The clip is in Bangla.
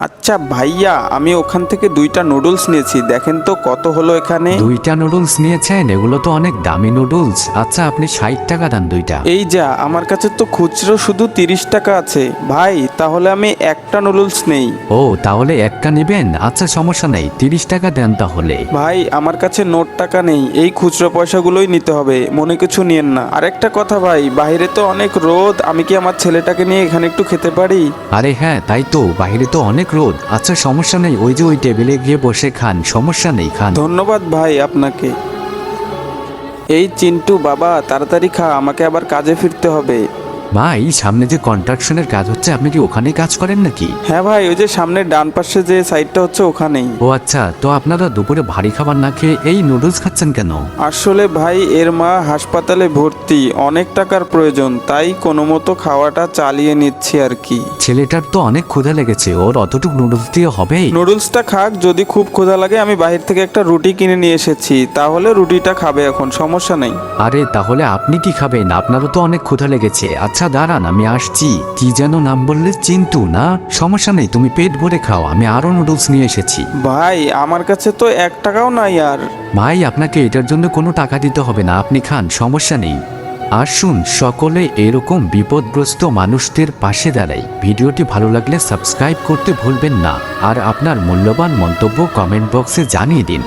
আচ্ছা ভাইয়া, আমি ওখান থেকে 2টা নুডলস নিয়েছি, দেখেন তো কত হলো এখানে। 2টা নুডলস নিয়েছেন? এগুলো তো অনেক দামি নুডলস। আচ্ছা আপনি 60 টাকা দেন 2টা। এই যা, আমার কাছে তো খুচরো শুধু 30 টাকা আছে ভাই, তাহলে আমি একটা নুডলস নেই। ও তাহলে একটা নেবেন? আচ্ছা সমস্যা নেই, 30 টাকা দেন তাহলে। ভাই আমার কাছে নোট টাকা নেই, এই খুচরো পয়সাগুলোই নিতে হবে, মনে কিছু নিয়েন না। আর একটা কথা ভাই, বাইরে তো অনেক রোদ, আমি কি আমার ছেলেটাকে নিয়ে এখানে একটু খেতে পারি? আরে হ্যাঁ তাই তো, বাইরে তো অনেক রোদ। আচ্ছা সমস্যা নেই, ওই যে ওই টেবিলে গিয়ে বসে খান, সমস্যা নেই, খান। ধন্যবাদ ভাই আপনাকে। এই চিন্টু বাবা, তাড়াতাড়ি খা, আমাকে আবার কাজে ফিরতে হবে। ভাই সামনে যে কনস্ট্রাকশনের কাজ হচ্ছে, আপনি কি ওখানেই কাজ করেন নাকি? হ্যাঁ ভাই, ওই যে সামনে ডান পাশে যে সাইডটা হচ্ছে ওখানেই। ও আচ্ছা, তো আপনারা দুপুরে ভারী খাবার না খেয়ে এই নুডলস খাচ্ছেন কেন? আসলে ভাই এর মা হাসপাতালে ভর্তি, অনেক টাকার প্রয়োজন, তাই কোনো মতো খাওয়াটা চালিয়ে নিচ্ছি আর কি। ছেলেটার তো অনেক ক্ষুধা লেগেছে, ওর অতটুকু নুডলস দিয়ে হবে? নুডলসটা খাক, যদি খুব ক্ষুধা লাগে আমি বাহির থেকে একটা রুটি কিনে নিয়ে এসেছি, তাহলে রুটিটা খাবে এখন, সমস্যা নেই। আরে তাহলে আপনি কি খাবেন? আপনারও তো অনেক ক্ষুধা লেগেছে। আচ্ছা দাঁড়ান, আমি আসছি। কি যেন নাম বললে? চিন্টু না? সমস্যা নেই, তুমি পেট ভরে খাও, আমি আরো নুডলস নিয়ে এসেছি। ভাই আমার কাছে তো 1 টাকাও নাই আর। ভাই আপনাকে এটার জন্য কোনো টাকা দিতে হবে না, আপনি খান, সমস্যা নেই। আসুন সকলে এরকম বিপদগ্রস্ত মানুষদের পাশে দাঁড়াই। ভিডিওটি ভালো লাগলে সাবস্ক্রাইব করতে ভুলবেন না, আর আপনার মূল্যবান মন্তব্য কমেন্ট বক্সে জানিয়ে দিন।